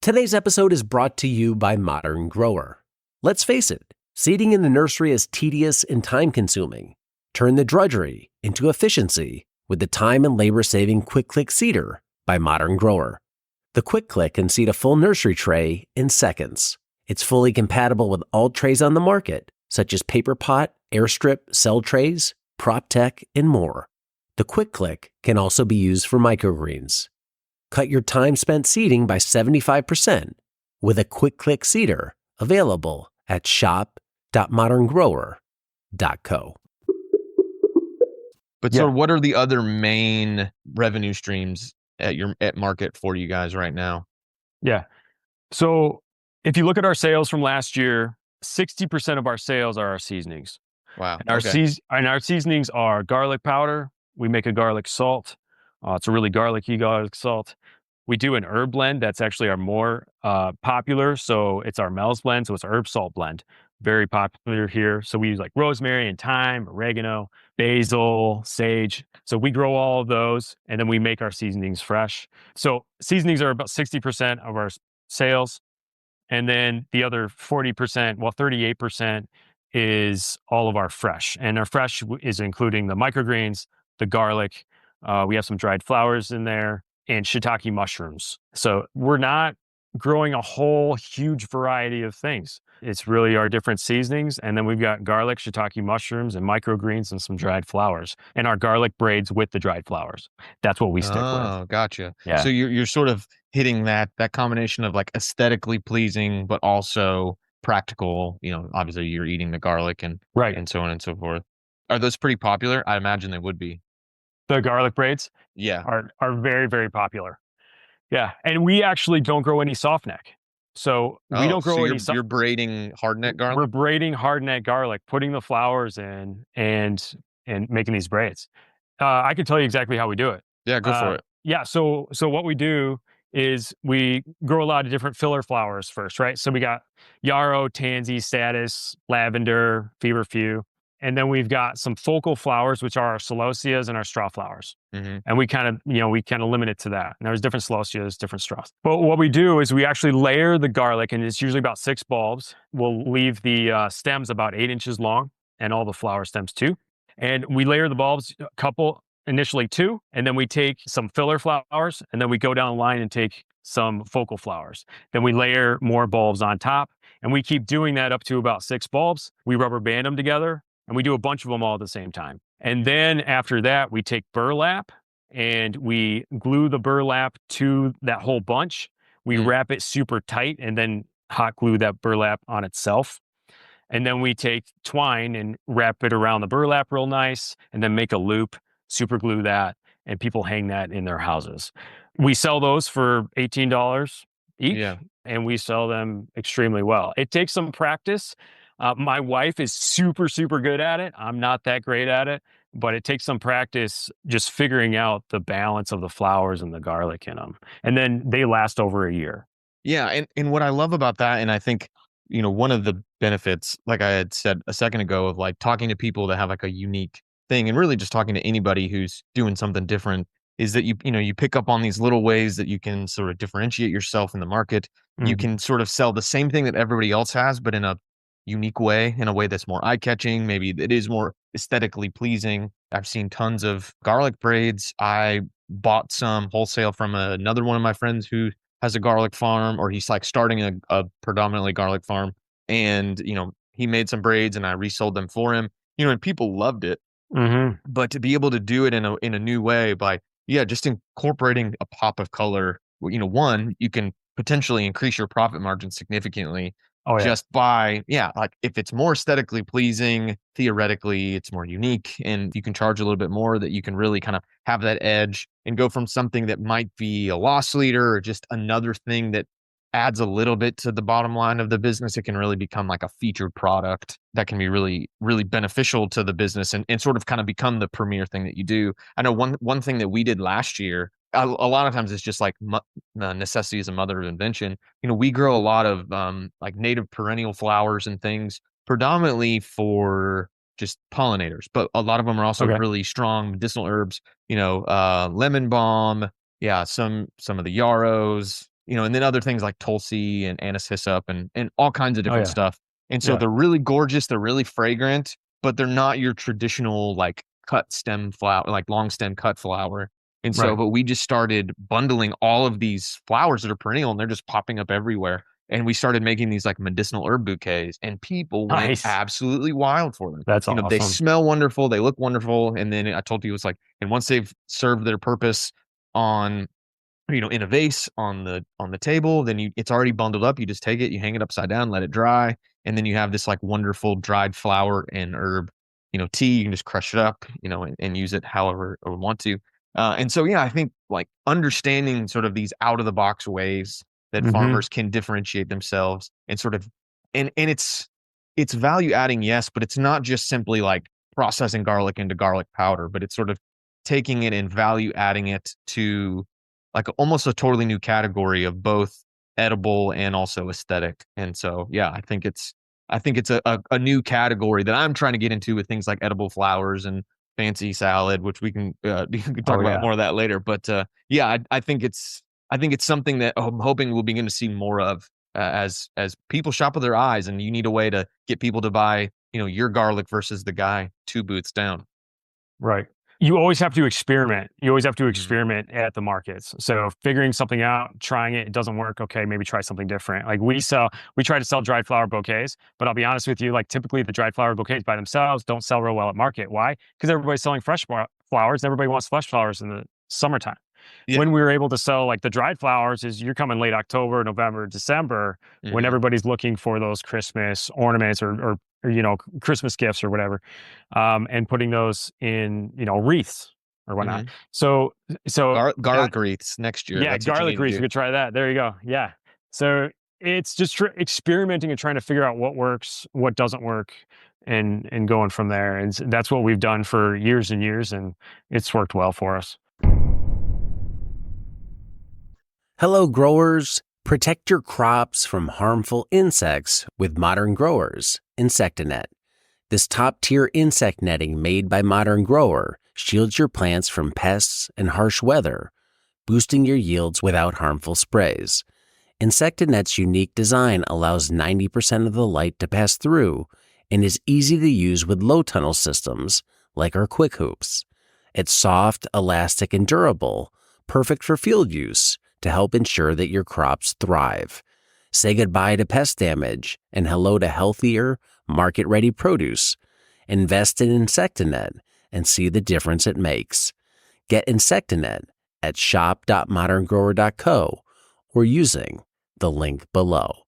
Today's episode is brought to you by Modern Grower. Let's face it, seeding in the nursery is tedious and time-consuming. Turn the drudgery into efficiency with the time and labor-saving Quick Click Seeder by Modern Grower. The Quick Click can seed a full nursery tray in seconds. It's fully compatible with all trays on the market, such as paper pot, airstrip, cell trays, prop tech, and more. The Quick Click can also be used for microgreens. Cut your time spent seeding by 75% with a Quick Click Seeder available at shop.moderngrower.co. But so what are the other main revenue streams at market for you guys right now? Yeah. So if you look at our sales from last year, 60% of our sales are our seasonings. Wow. And our seasonings are garlic powder. We make a garlic salt. It's a really garlicky garlic salt. We do an herb blend that's actually our more popular. So it's our Mel's blend. So it's herb salt blend. Very popular here. So we use like rosemary and thyme, oregano, basil, sage. So we grow all of those and then we make our seasonings fresh. So seasonings are about 60% of our sales. And then the other 40%, well, 38% is all of our fresh. And our fresh is including the microgreens, the garlic. We have some dried flowers in there and shiitake mushrooms. So we're not growing a whole huge variety of things. It's really our different seasonings. And then we've got garlic, shiitake mushrooms, and microgreens and some dried flowers. And our garlic braids with the dried flowers. That's what we stick with. Oh, gotcha. Yeah. So you're sort of hitting that combination of like aesthetically pleasing, but also practical. Obviously you're eating the garlic and so on and so forth. Are those pretty popular? I imagine they would be. The garlic braids, are very, very popular. Yeah, and we actually don't grow any soft neck, so we don't grow any. You're braiding hardneck garlic. We're braiding hardneck garlic, putting the flowers in, and making these braids. I can tell you exactly how we do it. Yeah, go for it. Yeah, so what we do is we grow a lot of different filler flowers first, right? So we got yarrow, tansy, statice, lavender, feverfew. And then we've got some focal flowers, which are our celosias and our straw flowers. Mm-hmm. And we kind of limit it to that. And there's different celosias, different straws. But what we do is we actually layer the garlic, and it's usually about 6 bulbs. We'll leave the stems about 8 inches long, and all the flower stems too. And we layer the bulbs, initially 2, and then we take some filler flowers, and then we go down the line and take some focal flowers. Then we layer more bulbs on top, and we keep doing that up to about 6 bulbs. We rubber band them together. And we do a bunch of them all at the same time. And then after that, we take burlap and we glue the burlap to that whole bunch. We wrap it super tight and then hot glue that burlap on itself. And then we take twine and wrap it around the burlap real nice and then make a loop, super glue that, and people hang that in their houses. We sell those for $18 each, and we sell them extremely well. It takes some practice. My wife is super, super good at it. I'm not that great at it, but it takes some practice just figuring out the balance of the flowers and the garlic in them. And then they last over a year. Yeah. And what I love about that, and I think, one of the benefits, like I had said a second ago, of like talking to people that have like a unique thing and really just talking to anybody who's doing something different, is that you pick up on these little ways that you can sort of differentiate yourself in the market. Mm-hmm. You can sort of sell the same thing that everybody else has, but in a unique way, in a way that's more eye-catching, maybe it is more aesthetically pleasing. I've seen tons of garlic braids. I bought some wholesale from another one of my friends who has a garlic farm, or he's like starting a predominantly garlic farm, and he made some braids and I resold them for him, and people loved it. Mm-hmm. But to be able to do it in a new way by just incorporating a pop of color, one, you can potentially increase your profit margin significantly. Just by, like if it's more aesthetically pleasing, theoretically, it's more unique and you can charge a little bit more, that you can really kind of have that edge and go from something that might be a loss leader or just another thing that adds a little bit to the bottom line of the business. It can really become like a featured product that can be really, really beneficial to the business and sort of kind of become the premier thing that you do. I know one thing that we did last year, a lot of times it's just like necessity is a mother of invention. We grow a lot of like native perennial flowers and things, predominantly for just pollinators, but a lot of them are also really strong medicinal herbs, lemon balm, some of the yarrows, and then other things like Tulsi and anise hyssop and all kinds of different stuff. And so Yeah. they're really gorgeous. They're really fragrant, but they're not your traditional like cut stem flower, like long stem cut flower. And so, Right. but we just started bundling all of these flowers that are perennial and they're just popping up everywhere. And we started making these like medicinal herb bouquets, and people went Nice. absolutely wild for them. That's They awesome. smell wonderful, they look wonderful. And then I told you, it's like, and once they've served their purpose on, in a vase on the table, then it's already bundled up. You just take it, you hang it upside down, let it dry, and then you have this like wonderful dried flower and herb, tea. You can just crush it up, and use it however you want to. And so, yeah, I think like understanding sort of these out of the box ways that farmers can differentiate themselves and sort of, and it's value adding, yes, but it's not just simply like processing garlic into garlic powder, but it's sort of taking it and value adding it to like almost a totally new category of both edible and also aesthetic. And so, yeah, I think it's a new category that I'm trying to get into with things like edible flowers and fancy salad, which we can talk about more of that later. But yeah, I think it's something that I'm hoping we'll begin to see more of as people shop with their eyes, and you need a way to get people to buy, your garlic versus the guy 2 booths down. Right. You always have to experiment. You always have to experiment at the markets. So figuring something out, trying it doesn't work. Okay, maybe try something different. Like we try to sell dried flower bouquets, but I'll be honest with you, like typically the dried flower bouquets by themselves don't sell real well at market. Why? Because everybody's selling fresh flowers. And everybody wants fresh flowers in the summertime. Yeah. When we were able to sell like the dried flowers is you're coming late October, November, December, when everybody's looking for those Christmas ornaments or Christmas gifts or whatever, and putting those in, wreaths or whatnot. So garlic wreaths next year. Yeah, that's garlic wreaths. We could try that. There you go. Yeah. So it's just experimenting and trying to figure out what works, what doesn't work, and going from there. And that's what we've done for years and years, and it's worked well for us. Hello, growers. Protect your crops from harmful insects with Modern Growers Insectanet. This top-tier insect netting made by Modern Grower shields your plants from pests and harsh weather, boosting your yields without harmful sprays. Insectanet's unique design allows 90% of the light to pass through and is easy to use with low tunnel systems like our Quick Hoops. It's soft, elastic, and durable, perfect for field use to help ensure that your crops thrive. Say goodbye to pest damage and hello to healthier, market-ready produce. Invest in Insectanet and see the difference it makes. Get Insectanet at shop.moderngrower.co or using the link below.